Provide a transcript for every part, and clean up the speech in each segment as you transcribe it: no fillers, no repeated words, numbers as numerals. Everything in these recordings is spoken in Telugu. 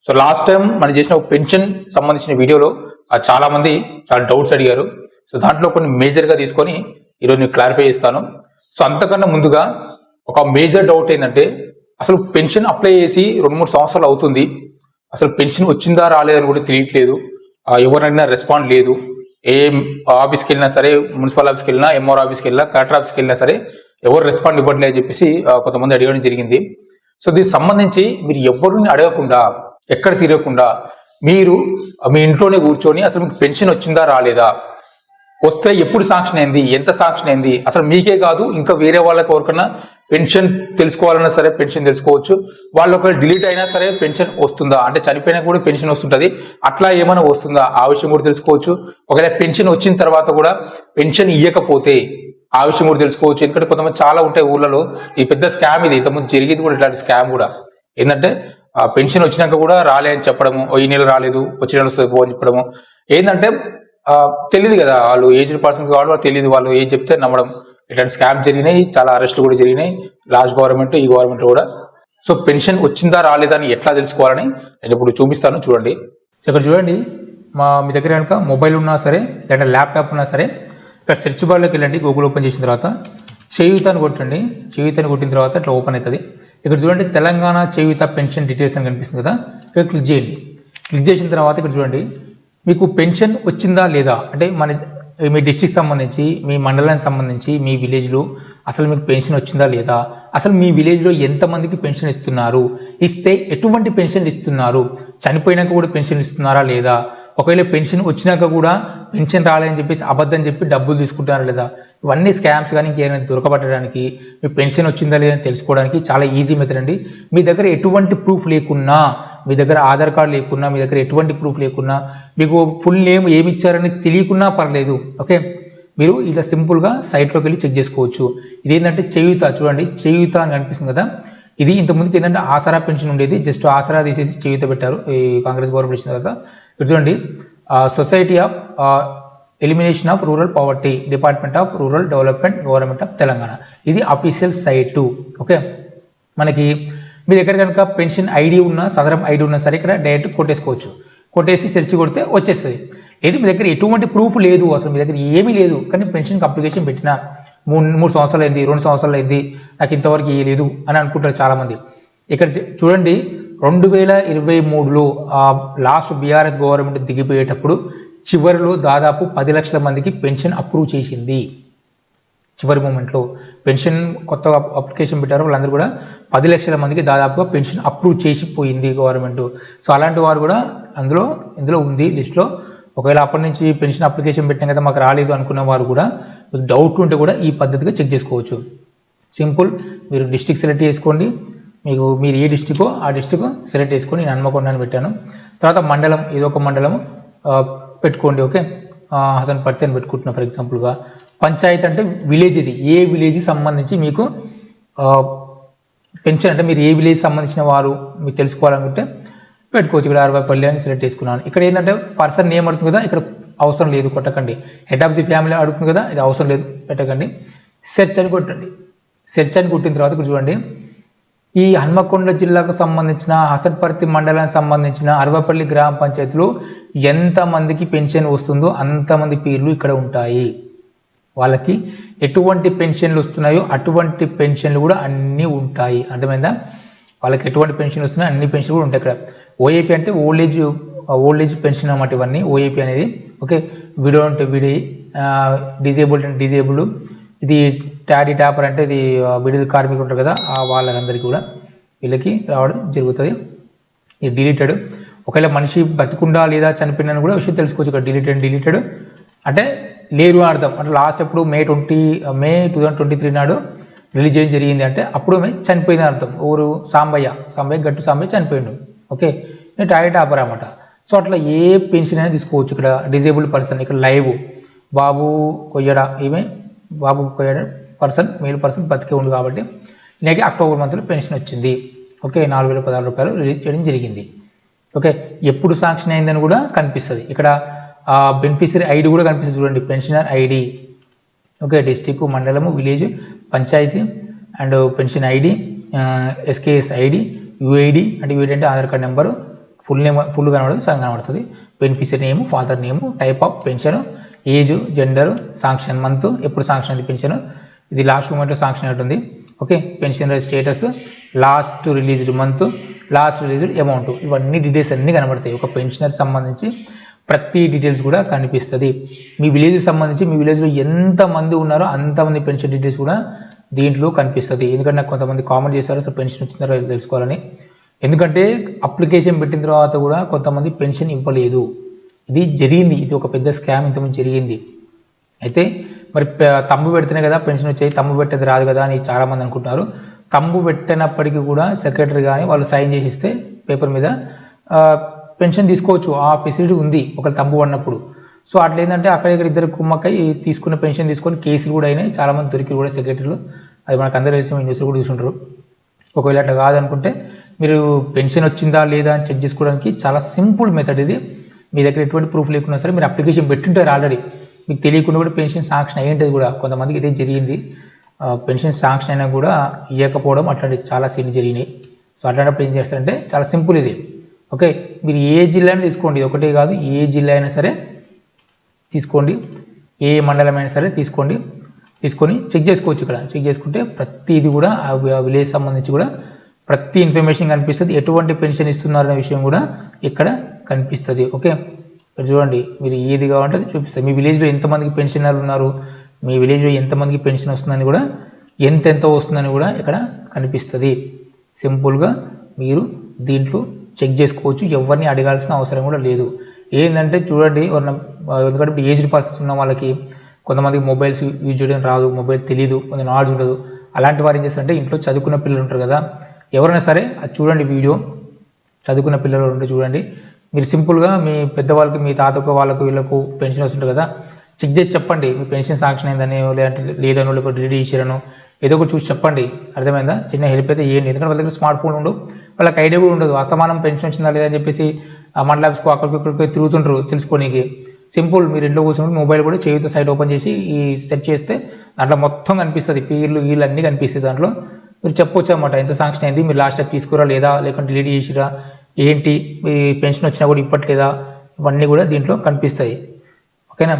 సో లాస్ట్ టైం మనం చేసిన పెన్షన్ సంబంధించిన వీడియోలో చాలా మంది చాలా డౌట్స్ అడిగారు. సో దాంట్లో కొన్ని మేజర్గా తీసుకొని ఈరోజు నేను క్లారిఫై చేస్తాను. సో అంతకన్నా ముందుగా ఒక మేజర్ డౌట్ ఏంటంటే, అసలు పెన్షన్ అప్లై చేసి 2-3 సంవత్సరాలు అవుతుంది, అసలు పెన్షన్ వచ్చిందా రాలేదని కూడా తెలియట్లేదు. ఎవరైనా రెస్పాండ్ లేదు. ఏ ఆఫీస్కి వెళ్ళినా సరే, మున్సిపల్ ఆఫీస్కి వెళ్ళినా, ఎంఆర్ ఆఫీస్కి వెళ్ళినా, కలెక్టర్ ఆఫీస్కి వెళ్ళినా సరే ఎవరు రెస్పాండ్ ఇవ్వట్లేదు అని చెప్పేసి కొంతమంది అడగడం జరిగింది. సో దీనికి సంబంధించి మీరు ఎవరిని అడగకుండా, ఎక్కడ తిరగకుండా మీరు మీ ఇంట్లోనే కూర్చొని అసలు మీకు పెన్షన్ వచ్చిందా రాలేదా, వస్తే ఎప్పుడు శాంక్షన్ అయింది, ఎంత శాంక్షన్ అయింది, అసలు మీకే కాదు ఇంకా వేరే వాళ్ళకి ఎవరికైనా పెన్షన్ తెలుసుకోవాలన్నా సరే పెన్షన్ తెలుసుకోవచ్చు. వాళ్ళు ఒకవేళ డిలీట్ అయినా సరే పెన్షన్ వస్తుందా, అంటే చనిపోయినా కూడా పెన్షన్ వస్తుంటుంది, అట్లా ఏమైనా వస్తుందా ఆ విషయం కూడా తెలుసుకోవచ్చు. ఒకవేళ పెన్షన్ వచ్చిన తర్వాత కూడా పెన్షన్ ఇవ్వకపోతే ఆ విషయం కూడా తెలుసుకోవచ్చు. ఎందుకంటే కొంతమంది చాలా ఉంటాయి ఊళ్ళలో, ఈ పెద్ద స్కామ్ ఇది, ఇంతకుముందు జరిగేది కూడా ఇట్లాంటి స్కామ్ కూడా. ఏంటంటే పెన్షన్ వచ్చినాక కూడా రాలే అని చెప్పడము, ఈ నెల రాలేదు వచ్చే నెల వస్తుంది అని చెప్పడము. ఏంటంటే తెలియదు కదా, వాళ్ళు ఏజ్డ్ పర్సన్స్ కాబట్టి వాళ్ళు తెలియదు, వాళ్ళు ఏం చెప్తే నమ్మడం. ఇట్లాంటి స్కామ్ జరిగినాయి, చాలా అరెస్టులు కూడా జరిగినాయి లాస్ట్ గవర్నమెంట్ ఈ గవర్నమెంట్ కూడా. సో పెన్షన్ వచ్చిందా రాలేదా అని ఎట్లా తెలుసుకోవాలని నేను ఇప్పుడు చూపిస్తాను, చూడండి. సో ఇక్కడ చూడండి, మీ దగ్గర కనుక మొబైల్ ఉన్నా సరే లేదా ల్యాప్టాప్ ఉన్నా సరే, ఇక్కడ సెర్చ్ బార్లోకి వెళ్ళండి. గూగుల్ ఓపెన్ చేసిన తర్వాత చేయూతని కొట్టండి. చేయూతని కొట్టిన తర్వాత ఇట్లా ఓపెన్ అవుతుంది. ఇక్కడ చూడండి, తెలంగాణ చేయూత పెన్షన్ డీటెయిల్స్ అని కనిపిస్తుంది కదా, ఇక్కడ క్లిక్ చేయండి. క్లిక్ చేసిన తర్వాత ఇక్కడ చూడండి, మీకు పెన్షన్ వచ్చిందా లేదా, అంటే మీ డిస్ట్రిక్ట్ సంబంధించి, మీ మండలానికి సంబంధించి, మీ విలేజ్లో అసలు మీకు పెన్షన్ వచ్చిందా లేదా, అసలు మీ విలేజ్లో ఎంతమందికి పెన్షన్ ఇస్తున్నారు, ఇస్తే ఎటువంటి పెన్షన్ ఇస్తున్నారు, చనిపోయినాక కూడా పెన్షన్ ఇస్తున్నారా లేదా, ఒకవేళ పెన్షన్ వచ్చినాక కూడా పెన్షన్ రాలేదని చెప్పేసి అబద్ధం చెప్పి డబ్బులు తీసుకుంటారా లేదా, ఇవన్నీ స్కామ్స్ కానీ ఇంకేమైనా దొరకబట్టడానికి, మీ పెన్షన్ వచ్చిందా లేదని తెలుసుకోవడానికి చాలా ఈజీ మెథడ్ అండి. మీ దగ్గర ఎటువంటి ప్రూఫ్ లేకున్నా, మీ దగ్గర ఆధార్ కార్డు లేకున్నా, మీ దగ్గర ఎటువంటి ప్రూఫ్ లేకున్నా, మీకు ఫుల్ నేమ్ ఏమి ఇచ్చారని తెలియకున్నా పర్లేదు. ఓకే, మీరు ఇలా సింపుల్గా సైట్లోకి వెళ్ళి చెక్ చేసుకోవచ్చు. ఇదేంటంటే చేయూత, చూడండి చేయూత అని కనిపిస్తుంది కదా, ఇది ఇంతకుముందుకు ఏంటంటే ఆసరా పెన్షన్ ఉండేది, జస్ట్ ఆసరా తీసేసి చేయూత పెట్టారు ఈ కాంగ్రెస్ గవర్నమెంట్ ఇచ్చిన తర్వాత. ఇక్కడ చూడండి, society of elimination of rural poverty, department of rural development, government of Telangana, ఇది అఫీషియల్ సైటు. ఓకే, మనకి మీ దగ్గర కనుక పెన్షన్ ఐడి ఉన్నా, సదరం ఐడి ఉన్నా సరే ఇక్కడ డైరెక్ట్ కొట్టేసుకోవచ్చు. కొట్టేసి సెర్చ్ కొడితే వచ్చేస్తుంది. లేదు మీ దగ్గర ఎటువంటి ప్రూఫ్ లేదు, అసలు మీ దగ్గర ఏమీ లేదు, కానీ పెన్షన్కి అప్లికేషన్ పెట్టినా 3 సంవత్సరాలు అయింది, 2 సంవత్సరాలు అయింది, నాకు ఇంతవరకు లేదు అని అనుకుంటారు చాలామంది. ఇక్కడ చూడండి, 2023లో లాస్ట్ బీఆర్ఎస్ గవర్నమెంట్ దిగిపోయేటప్పుడు చివరిలో దాదాపు 10 లక్షల మందికి పెన్షన్ అప్రూవ్ చేసింది. చివరి మూమెంట్లో పెన్షన్ కొత్తగా అప్లికేషన్ పెట్టారు వాళ్ళందరూ కూడా 10 లక్షల మందికి దాదాపుగా పెన్షన్ అప్రూవ్ చేసిపోయింది గవర్నమెంట్. సో అలాంటి వారు కూడా ఇందులో ఉంది లిస్ట్లో. ఒకవేళ అప్పటి నుంచి పెన్షన్ అప్లికేషన్ పెట్టినా కదా మాకు రాలేదు అనుకున్న వారు కూడా, మీకు డౌట్ ఉంటే కూడా ఈ పద్ధతిగా చెక్ చేసుకోవచ్చు. సింపుల్, మీరు డిస్ట్రిక్ట్ సెలెక్ట్ చేసుకోండి, మీరు ఏ డిస్ట్రిక్టో ఆ డిస్ట్రిక్ట్ సెలెక్ట్ చేసుకొని నేను హన్మకొండ అని పెట్టాను. తర్వాత మండలం, ఏదో ఒక మండలం పెట్టుకోండి. ఓకే, హసన్పర్తి అని పెట్టుకుంటున్నా ఫర్ ఎగ్జాంపుల్గా. పంచాయతీ అంటే విలేజ్, ఇది ఏ విలేజ్కి సంబంధించి మీకు పెన్షన్, అంటే మీరు ఏ విలేజ్ సంబంధించిన వారు మీకు తెలుసుకోవాలనుకుంటే పెట్టుకోవచ్చు. ఇక్కడ 60 అని సెలెక్ట్ చేసుకున్నాను. ఇక్కడ ఏంటంటే పర్సన్ నేమ్ అడుగుతుంది కదా, ఇక్కడ అవసరం లేదు కొట్టకండి. హెడ్ ఆఫ్ ది ఫ్యామిలీ అడుగుతుంది కదా, ఇది అవసరం లేదు పెట్టకండి. సెర్చ్ అని కొట్టండి. సెర్చ్ అని కొట్టిన తర్వాత ఇక్కడ చూడండి, ఈ హన్మకొండ జిల్లాకు సంబంధించిన హసన్పర్తి మండలానికి సంబంధించిన అరవపల్లి గ్రామ పంచాయతీలో ఎంతమందికి పెన్షన్ వస్తుందో అంతమంది పేర్లు ఇక్కడ ఉంటాయి. వాళ్ళకి ఎటువంటి పెన్షన్లు వస్తున్నాయో అటువంటి పెన్షన్లు కూడా అన్నీ ఉంటాయి. అర్థమైందా? వాళ్ళకి ఎటువంటి పెన్షన్ వస్తున్నాయో అన్ని పెన్షన్లు కూడా ఉంటాయి ఇక్కడ. ఓఏపీ అంటే ఓల్డ్ ఏజ్ పెన్షన్ అన్నమాట ఇవన్నీ ఓఏపీ అనేది. ఓకే, విడో అంటే విడి, డిజేబుల్డ్ అంటే డిజేబుల్డ్, ఇది టాడీ టాపర్ అంటే ఇది విడుదల కార్మికులు ఉంటారు కదా వాళ్ళందరికీ కూడా వీళ్ళకి రావడం జరుగుతుంది. ఇది డిలీటెడ్, ఒకవేళ మనిషి బతికుండా లేదా చనిపోయినా కూడా విషయం తెలుసుకోవచ్చు. ఇక్కడ డిలీటెడ్ అంటే లేరు అర్థం. అంటే లాస్ట్ ఎప్పుడు మే 2023 నాడు రిలీజ్ చేయడం జరిగింది, అంటే అప్పుడు చనిపోయింది అర్థం. ఊరు గట్టు సాంబయ్య చనిపోయిండు. ఓకే, టాడీ టాపర్ అన్నమాట. సో అట్లా ఏ పెన్షన్ అయినా తీసుకోవచ్చు. ఇక్కడ డిజేబుల్డ్ పర్సన్, ఇక్కడ లైవ్ బాబు కొయ్యడ పర్సన్, మేల్ పర్సన్ బతికే ఉంది కాబట్టి నాకు అక్టోబర్ మంత్లో పెన్షన్ వచ్చింది. ఓకే, 4016 రూపాయలు రిలీజ్ చేయడం జరిగింది. ఓకే, ఎప్పుడు శాంక్షన్ అయిందని కూడా కనిపిస్తుంది. ఇక్కడ బెనిఫిషరీ ఐడి కూడా కనిపిస్తుంది చూడండి, పెన్షనర్ ఐడి. ఓకే, డిస్టిక్, మండలము, విలేజ్, పంచాయతీ and pension ID, SKS ID, UID అంటే యుఐడి అంటే ఆధార్ కార్డ్ నెంబరు, ఫుల్ కనబడుతుంది, సగం కనబడుతుంది. Beneficiary name, father name, type of pension, age, gender, sanction month, ఎప్పుడు శాంక్షన్ అయింది పెన్షన్, ఇది లాస్ట్ మూమెంట్లో శాంక్షన్ అవుతుంది. Okay, pension status, last released month, last released amount, ఇవన్నీ డీటెయిల్స్ అన్నీ కనబడతాయి. ఒక పెన్షనర్ సంబంధించి ప్రతి డీటెయిల్స్ కూడా కనిపిస్తుంది. మీ విలేజ్కి సంబంధించి మీ విలేజ్లో ఎంతమంది ఉన్నారో అంతమంది పెన్షన్ డీటెయిల్స్ కూడా దీంట్లో కనిపిస్తుంది. ఎందుకంటే నాకు కొంతమంది కామెంట్ చేశారు అసలు పెన్షన్ వచ్చిన తర్వాత తెలుసుకోవాలని. ఎందుకంటే అప్లికేషన్ పెట్టిన తర్వాత కూడా కొంతమంది పెన్షన్ ఇవ్వలేదు. ఇది జరిగింది, ఇది ఒక పెద్ద స్కామ్ ఇంతకుముందు జరిగింది. అయితే మరి తమ్ము పెడితేనే కదా పెన్షన్ వచ్చాయి, తమ్ము పెట్టేది రాదు కదా అని చాలామంది అనుకుంటున్నారు. తమ్ము పెట్టినప్పటికీ కూడా సెక్రటరీ కానీ వాళ్ళు సైన్ చేసి ఇస్తే పేపర్ మీద పెన్షన్ తీసుకోవచ్చు. ఆ ఫెసిలిటీ ఉంది ఒకవేళ తమ్ము పడినప్పుడు. సో అట్లా ఏంటంటే అక్కడ ఇక్కడ ఇద్దరు కుమ్మక్కై తీసుకున్న పెన్షన్ తీసుకొని కేసులు కూడా అయినాయి, చాలామంది దొరికి కూడా సెక్రటరీలు. అది మనకు అందరూ తెలిసి న్యూస్లో కూడా చూసుంటారు. ఒకవేళ అట్లా కాదనుకుంటే మీరు పెన్షన్ వచ్చిందా లేదా అని చెక్ చేసుకోవడానికి చాలా సింపుల్ మెథడ్ ఇది. మీ దగ్గర ఎటువంటి ప్రూఫ్ లేకున్నా సరే మీరు అప్లికేషన్ పెట్టింటారు ఆల్రెడీ, మీకు తెలియకుండా కూడా పెన్షన్ శాంక్షన్ అయ్యేది కూడా కొంతమందికి ఇదే జరిగింది. పెన్షన్ శాంక్షన్ అయినా కూడా ఇవ్వకపోవడం అట్లాంటి చాలా సీన్లు జరిగినాయి. సో అట్లాంటప్పుడు ఏం చేస్తారంటే చాలా సింపుల్ ఇది. ఓకే, మీరు ఏ జిల్లా అయినా తీసుకోండి, ఒకటే కాదు ఏ జిల్లా అయినా సరే తీసుకోండి, ఏ మండలం అయినా సరే తీసుకోండి, తీసుకొని చెక్ చేసుకోవచ్చు. ఇక్కడ చెక్ చేసుకుంటే ప్రతిది కూడా ఆ విలేజ్ సంబంధించి కూడా ప్రతి ఇన్ఫర్మేషన్ కనిపిస్తుంది. ఎటువంటి పెన్షన్ ఇస్తున్నారనే విషయం కూడా ఇక్కడ కనిపిస్తుంది. ఓకే, ఇక్కడ చూడండి, మీరు ఏది కావాలంటే అది చూపిస్తుంది. మీ విలేజ్లో ఎంతమందికి పెన్షనర్లు ఉన్నారు, మీ విలేజ్లో ఎంతమందికి పెన్షన్ వస్తుందని కూడా, ఎంత వస్తుందని కూడా ఇక్కడ కనిపిస్తుంది. సింపుల్గా మీరు దీంట్లో చెక్ చేసుకోవచ్చు, ఎవరిని అడగాల్సిన అవసరం కూడా లేదు. ఏంటంటే చూడండి, ఎందుకంటే ఇప్పుడు ఏజ్డ్ పర్సన్స్ ఉన్న వాళ్ళకి కొంతమందికి మొబైల్స్ యూజ్ చేయడం రాదు, మొబైల్ తెలియదు, కొంత నాలెడ్జ్ ఉండదు. అలాంటి వారు ఏం చేస్తారంటే ఇంట్లో చదువుకున్న పిల్లలు ఉంటారు కదా, ఎవరైనా సరే అది చూడండి వీడియో, చదువుకున్న పిల్లలు ఉంటే చూడండి. మీరు సింపుల్గా మీ పెద్దవాళ్ళకి, మీ తాతకు వాళ్ళకు వీళ్ళకు పెన్షన్ వస్తుంటుంది కదా, చెక్ చేసి చెప్పండి మీ పెన్షన్ శాంక్షన్ అయిందని, లేదంటే లేదనో లేకపోతే డిలీట్ చేసారనో ఏదో ఒకటి చూసి చెప్పండి. అర్థమైందా? చిన్న హెల్ప్ అయితే చేయండి. ఎందుకంటే వాళ్ళ దగ్గర స్మార్ట్ ఫోన్ ఉండవు, వాళ్ళకి ఐడియా కూడా ఉండదు. అస్తమానం పెన్షన్ వచ్చిందా లేదని చెప్పేసి మండల ఆఫీస్కు అక్కడికి తిరుగుతుంటారు తెలుసుకోనికి. సింపుల్, మీరు ఇంట్లో కూర్చొని మొబైల్ కూడా చేయుత సైట్ ఓపెన్ చేసి ఈ సెట్ చేస్తే దాంట్లో మొత్తం కనిపిస్తుంది, వీళ్ళు అన్నీ కనిపిస్తుంది. దాంట్లో మీరు చెప్పొచ్చు అనమాట ఎంత శాంక్షన్ అయింది, మీరు లాస్ట్ టైం తీసుకురా లేదా, లేకుంటే డిలీట్ చేసిరా, ఏంటి మీ పెన్షన్ వచ్చినా కూడా ఇప్పట్లేదా, ఇవన్నీ కూడా దీంట్లో కనిపిస్తాయి. ఓకేనా?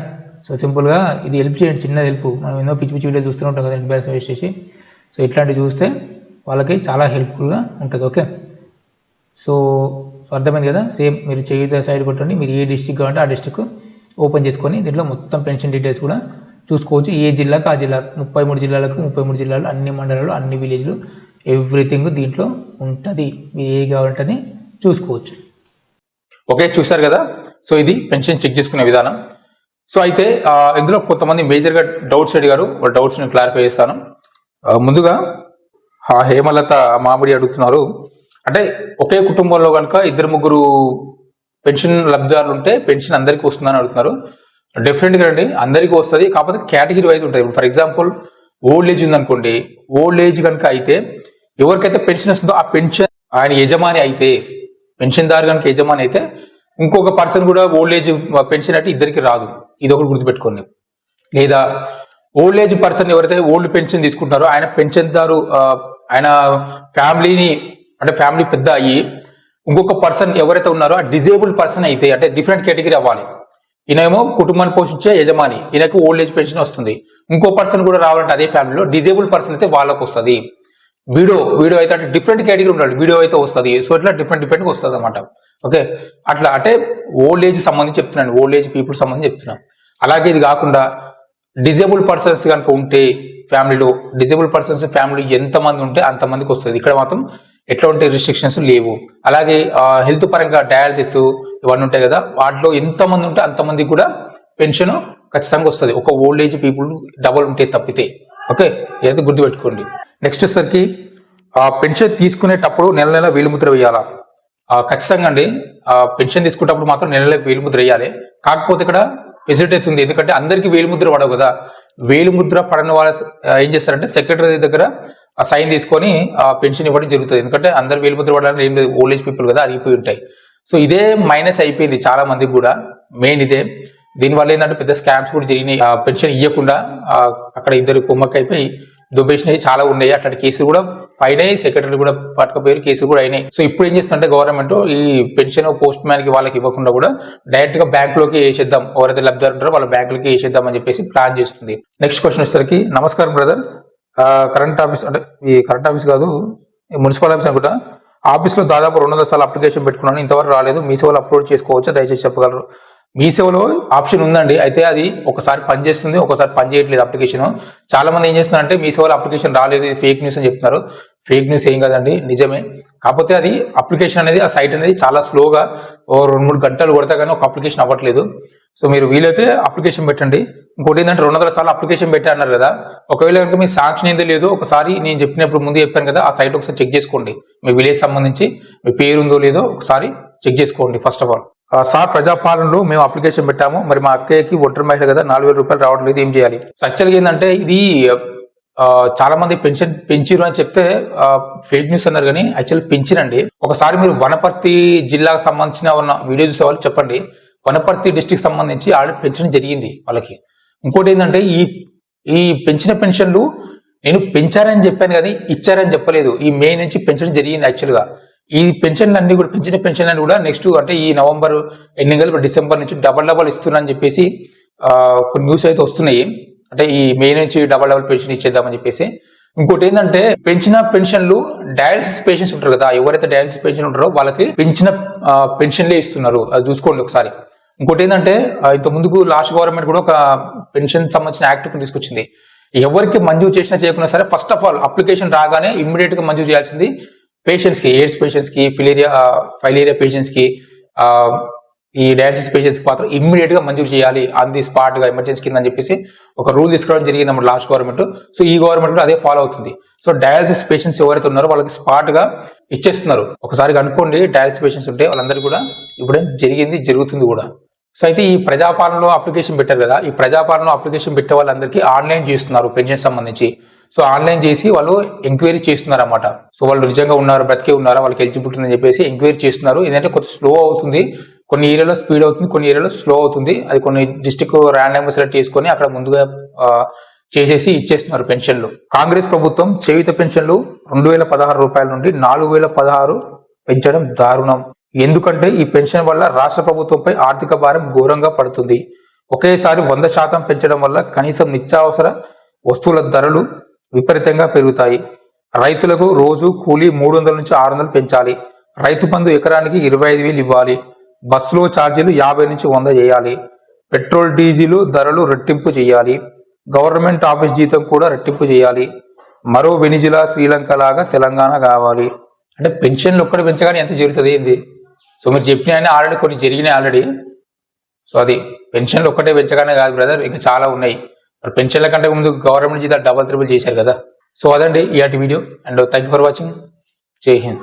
సో సింపుల్గా ఇది హెల్ప్ చేయండి, చిన్న హెల్ప్. మనం ఎన్నో పిచ్చి వీడియోలు చూస్తూ ఉంటాం కదా ఇంబ్యాలెన్స్ వేస్ట్ చేసి. సో ఇట్లాంటివి చూస్తే వాళ్ళకి చాలా హెల్ప్ఫుల్గా ఉంటుంది. ఓకే, సో అర్థమైంది కదా. సేమ్ మీరు చేయుత సైడ్ కొట్టండి, మీరు ఏ డిస్ట్రిక్ట్ కావాలంటే ఆ డిస్ట్రిక్ట్ ఓపెన్ చేసుకొని దీంట్లో మొత్తం పెన్షన్ డీటెయిల్స్ కూడా చూసుకోవచ్చు. ఏ జిల్లాకు ఆ జిల్లా, 33 జిల్లాలకు 33 జిల్లాలు, అన్ని మండలాలు, అన్ని విలేజ్లు, ఎవ్రీథింగ్ దీంట్లో ఉంటుంది. మీరు ఏ కావాలంటే చూసుకోవచ్చు. ఓకే, చూసారు కదా. సో ఇది పెన్షన్ చెక్ చేసుకునే విధానం. సో అయితే ఇందులో కొంతమంది మేజర్గా డౌట్స్ అడిగారు, వాళ్ళ డౌట్స్ నేను క్లారిఫై చేస్తాను. ముందుగా హేమలత మామిడి అడుగుతున్నారు, అంటే ఒకే కుటుంబంలో కనుక 2-3 పెన్షన్ లబ్ధిదారులు ఉంటే పెన్షన్ అందరికీ వస్తుందని అడుగుతున్నారు. డెఫినెట్గా అండి అందరికీ వస్తుంది, కాకపోతే కేటగిరీ వైజ్ ఉంటుంది. ఇప్పుడు ఫర్ ఎగ్జాంపుల్ ఓల్డ్ ఏజ్ ఉందనుకోండి, ఓల్డ్ ఏజ్ కనుక అయితే ఎవరికైతే పెన్షన్ వస్తుందో ఆ పెన్షన్ ఆయన యజమాని అయితే, పెన్షన్దారు కనుక యజమాని అయితే ఇంకొక పర్సన్ కూడా ఓల్డ్ ఏజ్ పెన్షన్ అంటే ఇద్దరికి రాదు, ఇది ఒకటి గుర్తుపెట్టుకోండి. లేదా ఓల్డ్ ఏజ్ పర్సన్ ఎవరైతే ఓల్డ్ పెన్షన్ తీసుకుంటారో ఆయన పెన్షన్దారు ఆయన ఫ్యామిలీని, అంటే ఫ్యామిలీ పెద్ద అయ్యి ఇంకొక పర్సన్ ఎవరైతే ఉన్నారో ఆ డిజేబుల్ పర్సన్ అయితే, అంటే డిఫరెంట్ కేటగిరీ అవ్వాలి. ఈయనేమో కుటుంబాన్ని పోషించే యజమాని, ఈయనకు ఓల్డ్ ఏజ్ పెన్షన్ వస్తుంది. ఇంకో పర్సన్ కూడా రావాలంటే అదే ఫ్యామిలీలో డిజేబుల్ పర్సన్ అయితే వాళ్ళకు వస్తుంది. వీడియో అయితే అంటే డిఫరెంట్ కేటగిరీ ఉంటాడు, వీడియో అయితే వస్తుంది. సో ఇట్లా డిఫరెంట్గా వస్తుంది అనమాట. ఓకే, అట్లా అంటే ఓల్డ్ ఏజ్ సంబంధించి చెప్తున్నాను, ఓల్డ్ ఏజ్ పీపుల్ సంబంధించి చెప్తున్నాను. అలాగే ఇది కాకుండా డిజేబుల్ పర్సన్స్ కనుక ఉంటే ఫ్యామిలీలో, డిజేబుల్ పర్సన్స్ ఫ్యామిలీ ఎంతమంది ఉంటే అంతమందికి వస్తుంది. ఇక్కడ మాత్రం ఎట్లాంటి రిస్ట్రిక్షన్స్ లేవు. అలాగే హెల్త్ పరంగా డయాలసిస్ ఇవన్నీ ఉంటాయి కదా, వాటిలో ఎంతమంది ఉంటే అంతమందికి కూడా పెన్షన్ ఖచ్చితంగా వస్తుంది, ఒక ఓల్డ్ ఏజ్ పీపుల్ డబుల్ ఉంటే తప్పితే. ఓకే, ఇదైతే గుర్తుపెట్టుకోండి. నెక్స్ట్ వచ్చేసరికి పెన్షన్ తీసుకునేటప్పుడు నెల వేలిముద్ర వేయాలా? ఖచ్చితంగా అండి, పెన్షన్ తీసుకునేటప్పుడు మాత్రం నెల వేలిముద్ర వేయాలి. కాకపోతే ఇక్కడ ఫెసిలిటీ అవుతుంది, ఎందుకంటే అందరికీ వేలిముద్ర పడవు కదా. వేలిముద్ర పడని వాళ్ళ ఏం చేస్తారంటే సెక్రటరీ దగ్గర సైన్ తీసుకొని పెన్షన్ ఇవ్వడం జరుగుతుంది. ఎందుకంటే అందరు వేలిముద్ర పడాలని ఏం లేదు, ఓల్డ్ ఏజ్ పీపుల్ కదా, అరిగిపోయి ఉంటాయి. సో ఇదే మైనస్ అయిపోయింది చాలా మందికి కూడా, మెయిన్ ఇదే. దీనివల్ల ఏంటంటే పెద్ద స్కామ్స్ కూడా జరిగినాయి. పెన్షన్ ఇవ్వకుండా అక్కడ ఇద్దరు కుమ్మక్క అయిపోయి దుబ్బేసినవి చాలా ఉన్నాయి. అట్లాంటి కేసులు కూడా ఫైన్ అయ్యి సెక్రటరీ కూడా పట్టుకపోయారు, కేసులు కూడా అయినాయి. సో ఇప్పుడు ఏం చేస్తుంటే గవర్నమెంట్ ఈ పెన్షన్ పోస్ట్ మ్యాన్ కి వాళ్ళకి ఇవ్వకుండా కూడా డైరెక్ట్ గా బ్యాంక్ లోకి వేసేద్దాం, ఎవరైతే లబ్ధిదారు ఉంటారో వాళ్ళ బ్యాంకులకి వేసేద్దాం అని చెప్పేసి ప్లాన్ చేస్తుంది. నెక్స్ట్ క్వశ్చన్ వచ్చేసరికి, నమస్కారం బ్రదర్, కరెంట్ ఆఫీస్ అంటే ఈ కరెంట్ ఆఫీస్ కాదు, మున్సిపల్ ఆఫీస్ అనుకుంటా, ఆఫీస్లో దాదాపు 200 సార్లు అప్లికేషన్ పెట్టుకున్నాను, ఇంతవరకు రాలేదు, మీ సేవలో అప్లోడ్ చేసుకోవచ్చా, దయచేసి చెప్పగలరు. మీ సేవలో ఆప్షన్ ఉందండి, అయితే అది ఒకసారి పనిచేస్తుంది, ఒకసారి పని చేయట్లేదు అప్లికేషన్. చాలా మంది ఏం చేస్తున్నారంటే మీ సేవలో అప్లికేషన్ రాలేదు, ఫేక్ న్యూస్ అని చెప్తున్నారు. ఫేక్ న్యూస్ ఏం కదండి, నిజమే. కాకపోతే అది అప్లికేషన్ అనేది, ఆ సైట్ అనేది చాలా స్లోగా 2-3 గంటలు కొడతా కానీ ఒక అప్లికేషన్ అవ్వట్లేదు. సో మీరు వీలైతే అప్లికేషన్ పెట్టండి. ఇంకోటి ఏంటంటే 200 సార్లు అప్లికేషన్ పెట్టా అన్నారు కదా, ఒకవేళ కనుక మీ సాంక్షన్ ఏందో లేదో ఒకసారి నేను చెప్పినప్పుడు ముందు చెప్పాను కదా, ఆ సైట్ ఒకసారి చెక్ చేసుకోండి. మీ విలేజ్ సంబంధించి మీ పేరు ఉందో లేదో ఒకసారి చెక్ చేసుకోండి ఫస్ట్ ఆఫ్ ఆల్. సార్, ప్రజాపాలనలో మేము అప్లికేషన్ పెట్టాము, మరి మా అక్కయ్యకి ఒంటరి మహిళ కదా 4,000 రూపాయలు రావట్లేదు, ఏం చేయాలి? యాక్చువల్గా ఏంటంటే ఇది చాలా మంది పెన్షన్ పెంచిరు అని చెప్తే ఫేక్ న్యూస్ అన్నారు, కానీ యాక్చువల్ పెంచిరండి. ఒకసారి మీరు వనపర్తి జిల్లాకు సంబంధించిన ఉన్న వీడియో చూసే వాళ్ళు చెప్పండి. వనపర్తి డిస్టిక్ సంబంధించి ఆల్రెడీ పెన్షన్ జరిగింది వాళ్ళకి. ఇంకోటి ఏంటంటే ఈ పెంచిన పెన్షన్లు నేను పెంచారని చెప్పాను కానీ ఇచ్చారని చెప్పలేదు. ఈ మే నుంచి పెన్షన్ జరిగింది. యాక్చువల్గా ఈ పెన్షన్లు అన్ని కూడా, పెంచిన పెన్షన్ అన్ని కూడా నెక్స్ట్ అంటే ఈ నవంబర్ ఎండింగ్ డిసెంబర్ నుంచి డబల్ ఇస్తున్నా అని చెప్పేసి కొన్ని న్యూస్ అయితే వస్తున్నాయి. అంటే ఈ మే నుంచి డబల్ పెన్షన్ ఇచ్చేద్దామని చెప్పేసి. ఇంకోటి ఏంటంటే పెంచిన పెన్షన్లు డయాలసిస్ పేషెంట్స్ ఉంటారు కదా, ఎవరైతే డయాలసిస్ పేషెంట్ ఉంటారో వాళ్ళకి పెంచిన పెన్షన్లే ఇస్తున్నారు, అది చూసుకోండి ఒకసారి. ఇంకోటి ఏంటంటే ఇంత ముందుకు లాస్ట్ గవర్నమెంట్ కూడా ఒక పెన్షన్ సంబంధించిన యాక్ట్ తీసుకొచ్చింది. ఎవరికి మంజూరు చేసినా చేయకున్నా సరే ఫస్ట్ ఆఫ్ ఆల్ అప్లికేషన్ రాగానే ఇమ్మీడియట్ గా మంజూరు చేయాల్సింది పేషెంట్స్ కి, ఎయిడ్స్ పేషెంట్స్ కి, ఫైలేరియా పేషెంట్స్ కి, ఈ డయాలసిస్ పేషెంట్స్ కి మాత్రం ఇమ్మీడియట్ గా మంజూరు చేయాలి, ఆన్ ది స్పాట్ గా ఎమర్జెన్సీ కింద అని చెప్పేసి ఒక రూల్ తీసుకురావడం జరిగింది అన్నమాట లాస్ట్ గవర్నమెంట్. సో ఈ గవర్నమెంట్ కూడా అదే ఫాలో అవుతుంది. సో డయాలసిస్ పేషెంట్స్ ఎవరైతే ఉన్నారో వాళ్ళకి స్పాట్ గా ఇచ్చేస్తున్నారు. ఒకసారి అనుకోండి, డయాలసిస్ పేషెంట్స్ ఉంటే వాళ్ళందరూ కూడా ఇప్పుడేం జరుగుతుంది కూడా. సో అయితే ఈ ప్రజాపాలనలో అప్లికేషన్ పెట్టారు కదా, ఈ ప్రజాపాలనలో అప్లికేషన్ పెట్టే వాళ్ళందరికీ ఆన్లైన్ చేస్తున్నారు పెన్షన్ సంబంధించి. సో ఆన్లైన్ చేసి వాళ్ళు ఎంక్వైరీ చేస్తున్నారు అన్నమాట. సో వాళ్ళు నిజంగా ఉన్నారు, బ్రతికే ఉన్నారా, వాళ్ళకి ఎలిజిబిలిటీ ఉందని చెప్పేసి ఎంక్వైరీ చేస్తున్నారు. ఏంటంటే కొంచెం స్లో అవుతుంది, కొన్ని ఏరియాలో స్పీడ్ అవుతుంది, కొన్ని ఏరియాలో స్లో అవుతుంది. అది కొన్ని డిస్ట్రిక్ట్ ర్యాండమ్ సెలెక్ట్ చేసుకొని అక్కడ ముందుగా చేసేసి ఇచ్చేస్తున్నారు పెన్షన్లు. కాంగ్రెస్ ప్రభుత్వం చేయుత పెన్షన్లు 2,016 రూపాయల నుండి 4,016 పెంచడం దారుణం. ఎందుకంటే ఈ పెన్షన్ వల్ల రాష్ట్ర ప్రభుత్వంపై ఆర్థిక భారం ఘోరంగా పడుతుంది. ఒకేసారి 100% పెంచడం వల్ల కనీసం నిత్యావసర వస్తువుల ధరలు విపరీతంగా పెరుగుతాయి. రైతులకు రోజు కూలీ 300 నుంచి 600 పెంచాలి. రైతు బంధు ఎకరానికి 25,000 ఇవ్వాలి. బస్సులో ఛార్జీలు 50 నుంచి 100 చేయాలి. పెట్రోల్ డీజిల్ ధరలు రెట్టింపు చేయాలి. గవర్నమెంట్ ఆఫీస్ జీతం కూడా రెట్టింపు చేయాలి. మరో వెనిజులా, శ్రీలంక లాగా తెలంగాణ కావాలి. అంటే పెన్షన్లు ఒక్కటి పెంచగానే ఎంత జరుగుతుంది ఏంది? సో మీరు చెప్పిన ఆల్రెడీ కొన్ని జరిగినాయి ఆల్రెడీ. సో అది పెన్షన్లు ఒక్కటే పెంచగానే కాదు బ్రదర్, ఇంకా చాలా ఉన్నాయి. మరి పెన్షన్ల కంటే ముందు గవర్నమెంట్ జీతాలు డబల్ ట్రిపుల్ చేశారు కదా. సో అదండి ఇయాటి video, and thank you for watching. Jai Hind.